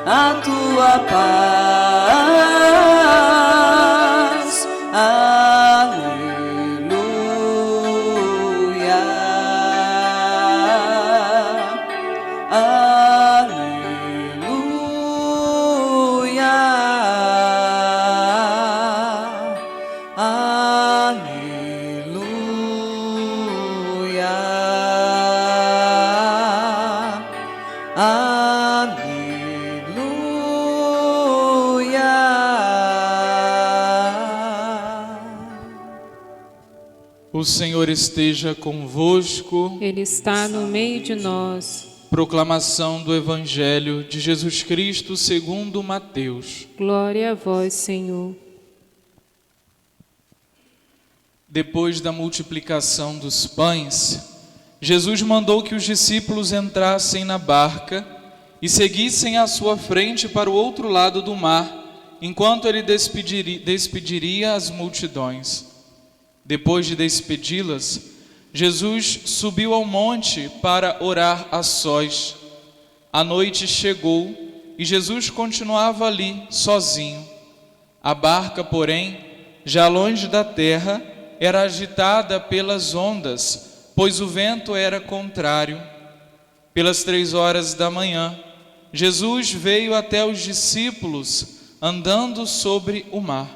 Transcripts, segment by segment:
a tua paz. Aleluia, aleluia, aleluia, O Senhor esteja convosco. Ele está no meio de nós. Proclamação do Evangelho de Jesus Cristo segundo Mateus. Glória a vós, Senhor. Depois da multiplicação dos pães, Jesus mandou que os discípulos entrassem na barca e seguissem à sua frente para o outro lado do mar, enquanto ele despediria as multidões. Depois de despedi-las, Jesus subiu ao monte para orar a sós. A noite chegou e Jesus continuava ali, sozinho. A barca, porém, já longe da terra, era agitada pelas ondas, pois o vento era contrário. Pelas 3 horas da manhã, Jesus veio até os discípulos, andando sobre o mar.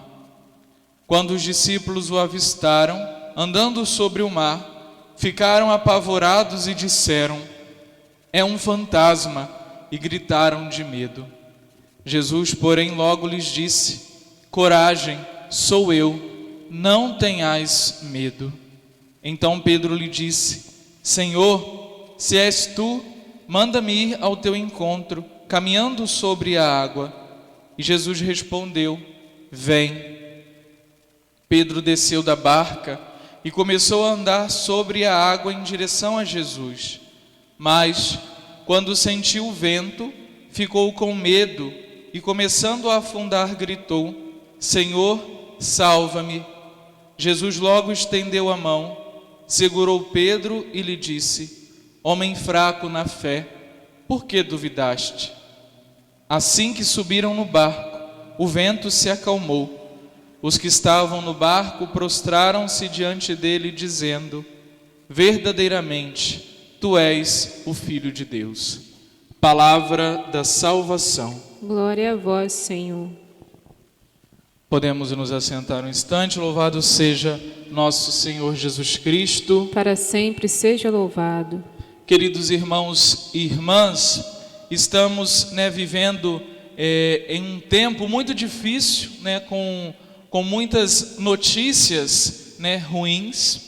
Quando os discípulos o avistaram, andando sobre o mar, ficaram apavorados e disseram: é um fantasma, e gritaram de medo. Jesus, porém, logo lhes disse: coragem, sou eu, não tenhais medo. Então Pedro lhe disse: Senhor, se és tu, manda-me ir ao teu encontro, caminhando sobre a água. E Jesus respondeu: vem. Pedro desceu da barca e começou a andar sobre a água em direção a Jesus. Mas, quando sentiu o vento, ficou com medo e, começando a afundar, gritou: Senhor, salva-me. Jesus logo estendeu a mão, segurou Pedro e lhe disse: homem fraco na fé, por que duvidaste? Assim que subiram no barco, o vento se acalmou. Os que estavam no barco prostraram-se diante dele, dizendo: verdadeiramente, tu és o Filho de Deus. Palavra da salvação. Glória a vós, Senhor. Podemos nos assentar um instante. Louvado seja nosso Senhor Jesus Cristo. Para sempre seja louvado. Queridos irmãos e irmãs, estamos vivendo em um tempo muito difícil, com muitas notícias ruins,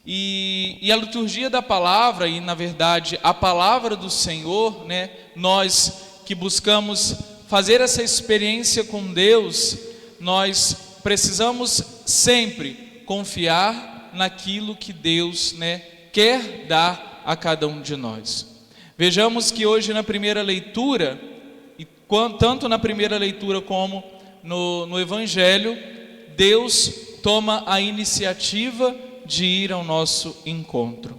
e a liturgia da palavra, e na verdade a palavra do Senhor, nós que buscamos fazer essa experiência com Deus, nós precisamos sempre confiar naquilo que Deus quer dar a cada um de nós. Vejamos que hoje na primeira leitura, e tanto na primeira leitura como no Evangelho, Deus toma a iniciativa de ir ao nosso encontro.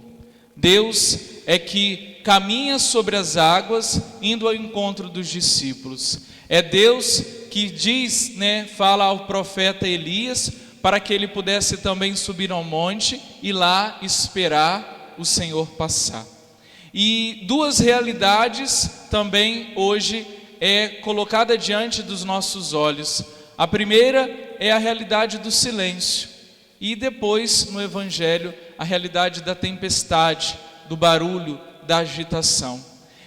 Deus é que caminha sobre as águas, indo ao encontro dos discípulos. É Deus que diz, fala ao profeta Elias, para que ele pudesse também subir ao monte e lá esperar o Senhor passar. E duas realidades também hoje é colocada diante dos nossos olhos. A primeira é a realidade do silêncio, e depois no Evangelho a realidade da tempestade, do barulho, da agitação.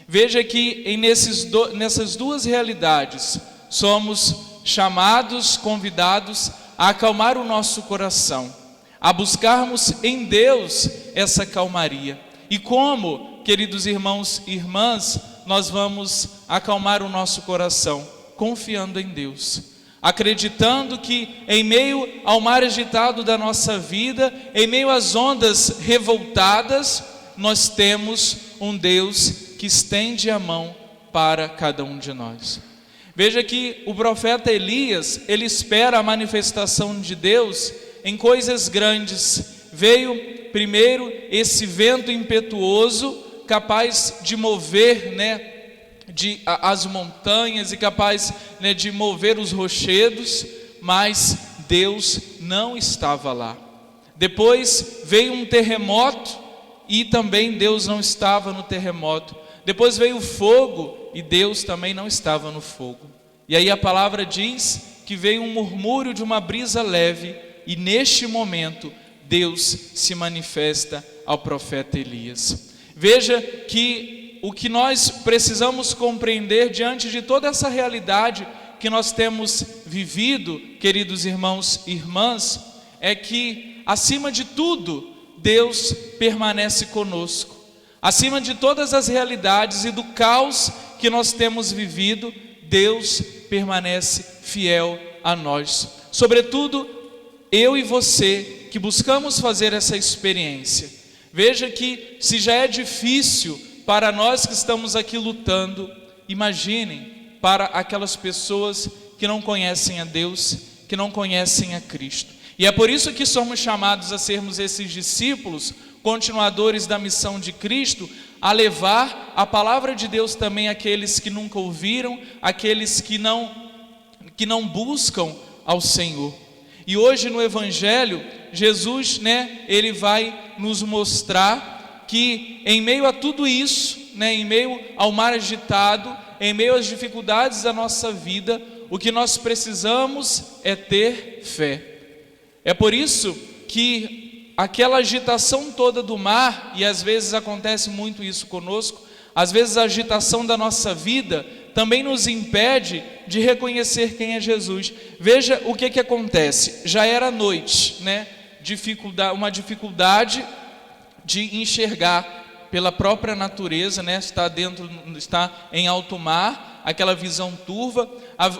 Veja que nessas duas realidades somos chamados, convidados a acalmar o nosso coração, a buscarmos em Deus essa calmaria. E como, queridos irmãos e irmãs, nós vamos acalmar o nosso coração? Confiando em Deus, acreditando que em meio ao mar agitado da nossa vida, em meio às ondas revoltadas, nós temos um Deus que estende a mão para cada um de nós. Veja que o profeta Elias, ele espera a manifestação de Deus em coisas grandes. Veio primeiro esse vento impetuoso, capaz de mover, as montanhas e capaz, né, de mover os rochedos, mas Deus não estava lá. Depois veio um terremoto e também Deus não estava no terremoto. Depois veio o fogo e Deus também não estava no fogo. E aí a palavra diz que veio um murmúrio de uma brisa leve e neste momento Deus se manifesta ao profeta Elias. Veja que o que nós precisamos compreender diante de toda essa realidade que nós temos vivido, queridos irmãos e irmãs, é que acima de tudo Deus permanece conosco. Acima de todas as realidades e do caos que nós temos vivido, Deus permanece fiel a nós. Sobretudo, eu e você que buscamos fazer essa experiência. Veja que se já é difícil para nós que estamos aqui lutando, imaginem para aquelas pessoas que não conhecem a Deus, que não conhecem a Cristo. E é por isso que somos chamados a sermos esses discípulos, continuadores da missão de Cristo, a levar a palavra de Deus também àqueles que nunca ouviram, àqueles que não buscam ao Senhor. E hoje no Evangelho, Jesus, né, ele vai nos mostrar que em meio a tudo isso, né, em meio ao mar agitado, em meio às dificuldades da nossa vida, o que nós precisamos é ter fé. É por isso que aquela agitação toda do mar, e às vezes acontece muito isso conosco, às vezes a agitação da nossa vida também nos impede de reconhecer quem é Jesus. Veja o que acontece, já era noite, né? Uma dificuldade de enxergar pela própria natureza, né? Está em alto mar, aquela visão turva,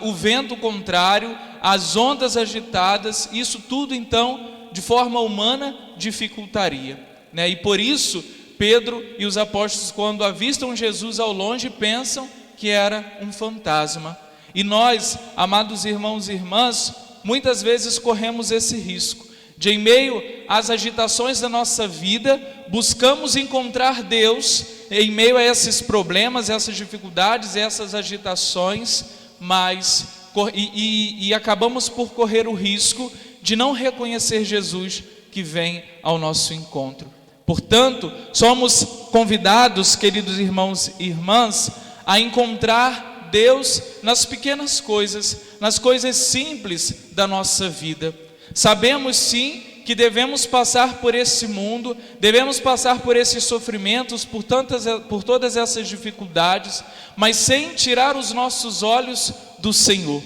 o vento contrário, as ondas agitadas, isso tudo então, de forma humana, dificultaria, né? E por isso, Pedro e os apóstolos, quando avistam Jesus ao longe, pensam que era um fantasma. E nós, amados irmãos e irmãs, muitas vezes corremos esse risco, de em meio às agitações da nossa vida, buscamos encontrar Deus em meio a esses problemas, essas dificuldades, essas agitações, mas acabamos por correr o risco de não reconhecer Jesus que vem ao nosso encontro. Portanto, somos convidados, queridos irmãos e irmãs, a encontrar Deus nas pequenas coisas, nas coisas simples da nossa vida. Sabemos sim que devemos passar por esse mundo, devemos passar por esses sofrimentos, por todas essas dificuldades, mas sem tirar os nossos olhos do Senhor.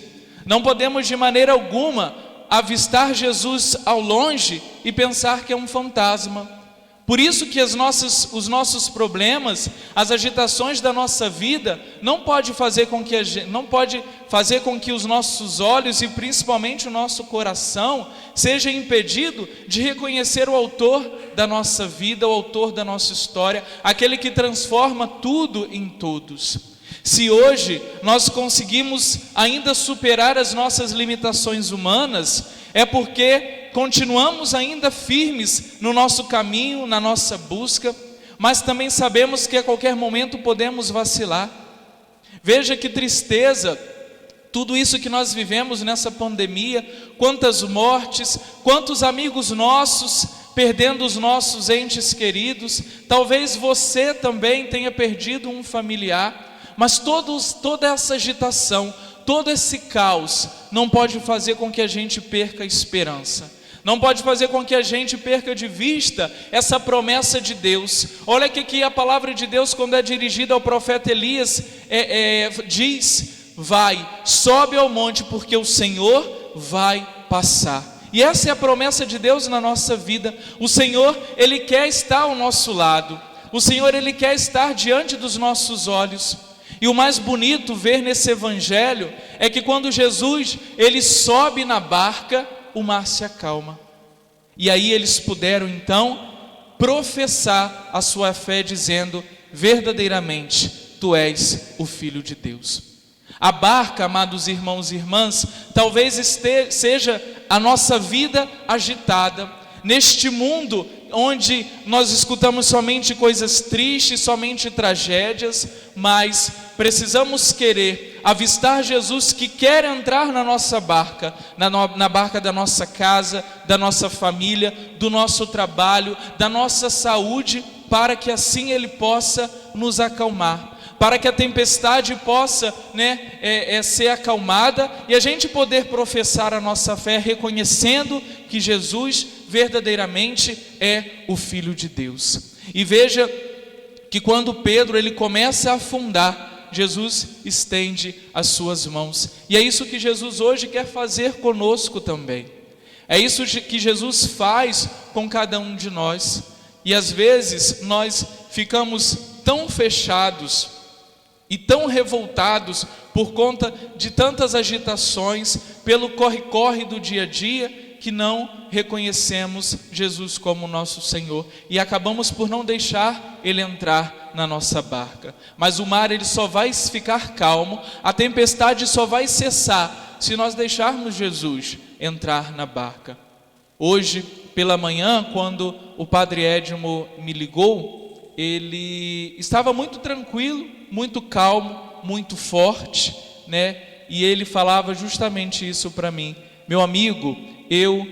Não podemos de maneira alguma avistar Jesus ao longe e pensar que é um fantasma. Por isso que os nossos problemas, as agitações da nossa vida, não pode fazer com que os nossos olhos e principalmente o nosso coração seja impedido de reconhecer o autor da nossa vida, o autor da nossa história, aquele que transforma tudo em todos. Se hoje nós conseguimos ainda superar as nossas limitações humanas, é porque continuamos ainda firmes no nosso caminho, na nossa busca, mas também sabemos que a qualquer momento podemos vacilar. Veja que tristeza, tudo isso que nós vivemos nessa pandemia, quantas mortes, quantos amigos nossos perdendo os nossos entes queridos, talvez você também tenha perdido um familiar, mas toda essa agitação, todo esse caos não pode fazer com que a gente perca a esperança. Não pode fazer com que a gente perca de vista essa promessa de Deus. Olha que a palavra de Deus, quando é dirigida ao profeta Elias, diz: vai, sobe ao monte, porque o Senhor vai passar. E essa é a promessa de Deus na nossa vida. O Senhor, Ele quer estar ao nosso lado. O Senhor, Ele quer estar diante dos nossos olhos. E o mais bonito ver nesse evangelho é que quando Jesus, Ele sobe na barca, o mar se acalma. E aí eles puderam então professar a sua fé dizendo: verdadeiramente tu és o Filho de Deus. A barca, amados irmãos e irmãs, talvez seja a nossa vida agitada. Neste mundo onde nós escutamos somente coisas tristes, somente tragédias, mas precisamos querer avistar Jesus que quer entrar na nossa barca, na barca da nossa casa, da nossa família, do nosso trabalho, da nossa saúde, para que assim Ele possa nos acalmar, para que a tempestade possa ser acalmada e a gente poder professar a nossa fé, reconhecendo que Jesus verdadeiramente é o Filho de Deus. E veja que quando Pedro ele começa a afundar, Jesus estende as suas mãos. E é isso que Jesus hoje quer fazer conosco também. É isso que Jesus faz com cada um de nós. E às vezes nós ficamos tão fechados e tão revoltados por conta de tantas agitações, pelo corre-corre do dia a dia, que não reconhecemos Jesus como nosso Senhor e acabamos por não deixar Ele entrar na nossa barca. Mas o mar ele só vai ficar calmo, a tempestade só vai cessar se nós deixarmos Jesus entrar na barca. Hoje pela manhã, quando o Padre Edmo me ligou, ele estava muito tranquilo, muito calmo, muito forte, e ele falava justamente isso para mim: meu amigo, eu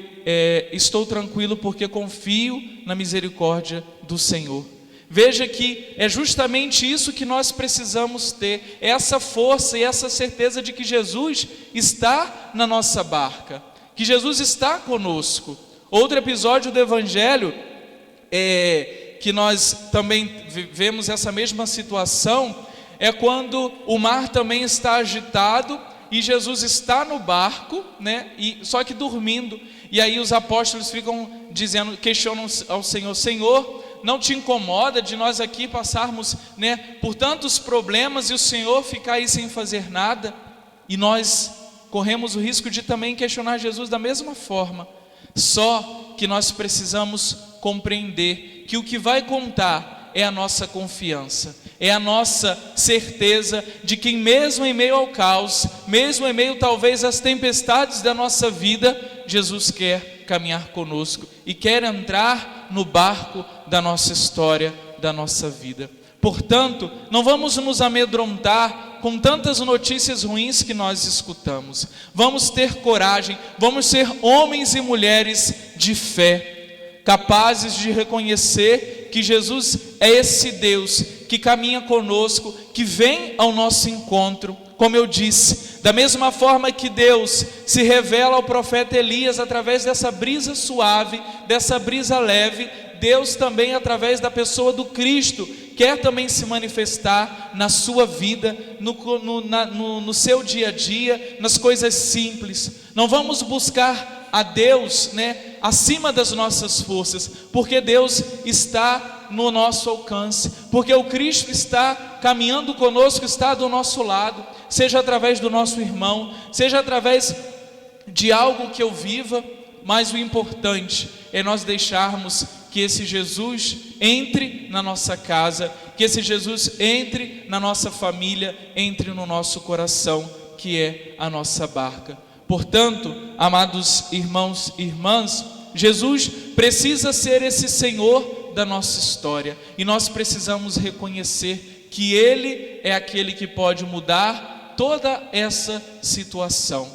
estou tranquilo porque confio na misericórdia do Senhor. Veja que é justamente isso que nós precisamos ter, essa força e essa certeza de que Jesus está na nossa barca, que Jesus está conosco. Outro episódio do Evangelho, que nós também vemos essa mesma situação, é quando o mar também está agitado e Jesus está no barco, só que dormindo. E aí os apóstolos ficam dizendo, questionam ao Senhor: Senhor, não te incomoda de nós aqui passarmos por tantos problemas e o Senhor ficar aí sem fazer nada? E nós corremos o risco de também questionar Jesus da mesma forma. Só que nós precisamos compreender que o que vai contar é a nossa confiança, é a nossa certeza de que mesmo em meio ao caos, mesmo em meio talvez às tempestades da nossa vida, Jesus quer caminhar conosco e quer entrar no barco da nossa história, da nossa vida. Portanto, não vamos nos amedrontar com tantas notícias ruins que nós escutamos. Vamos ter coragem, vamos ser homens e mulheres de fé, capazes de reconhecer que Jesus é esse Deus que caminha conosco, que vem ao nosso encontro. Como eu disse, da mesma forma que Deus se revela ao profeta Elias através dessa brisa suave, dessa brisa leve, Deus também, através da pessoa do Cristo, quer também se manifestar na sua vida, no seu dia a dia, nas coisas simples. Não vamos buscar a Deus, acima das nossas forças, porque Deus está no nosso alcance, porque o Cristo está caminhando conosco, está do nosso lado, seja através do nosso irmão, seja através de algo que eu viva, mas o importante é nós deixarmos que esse Jesus entre na nossa casa, que esse Jesus entre na nossa família, entre no nosso coração, que é a nossa barca. Portanto, amados irmãos e irmãs, Jesus precisa ser esse Senhor da nossa história, e nós precisamos reconhecer que Ele é aquele que pode mudar toda essa situação.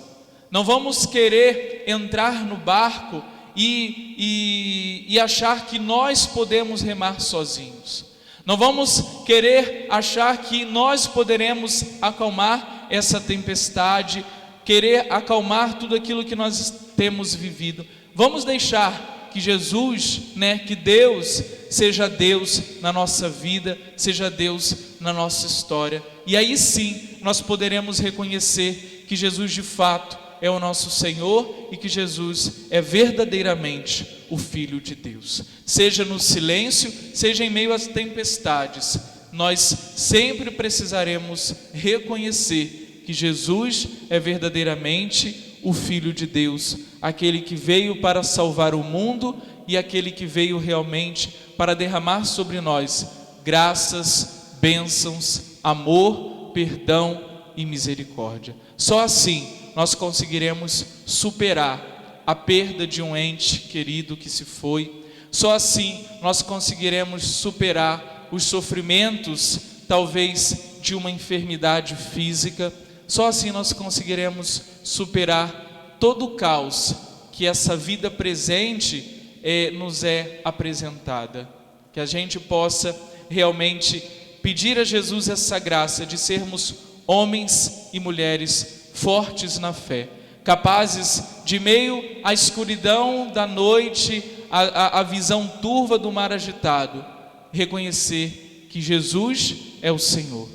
Não vamos querer entrar no barco e achar que nós podemos remar sozinhos. Não vamos querer achar que nós poderemos acalmar essa tempestade, querer acalmar tudo aquilo que nós temos vivido. Vamos deixar que Jesus, que Deus seja Deus na nossa vida, seja Deus na nossa história. E aí sim nós poderemos reconhecer que Jesus de fato é o nosso Senhor e que Jesus é verdadeiramente o Filho de Deus. Seja no silêncio, seja em meio às tempestades, nós sempre precisaremos reconhecer que Jesus é verdadeiramente o Filho de Deus, aquele que veio para salvar o mundo e aquele que veio realmente para derramar sobre nós graças, bênçãos, amor, perdão e misericórdia. Só assim nós conseguiremos superar a perda de um ente querido que se foi, Só assim nós conseguiremos superar os sofrimentos, talvez de uma enfermidade física. Só assim nós conseguiremos superar todo o caos que essa vida presente nos é apresentada. Que a gente possa realmente pedir a Jesus essa graça de sermos homens e mulheres fortes na fé, capazes de meio à escuridão da noite, a visão turva do mar agitado, reconhecer que Jesus é o Senhor.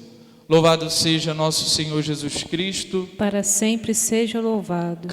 Louvado seja nosso Senhor Jesus Cristo. Para sempre seja louvado.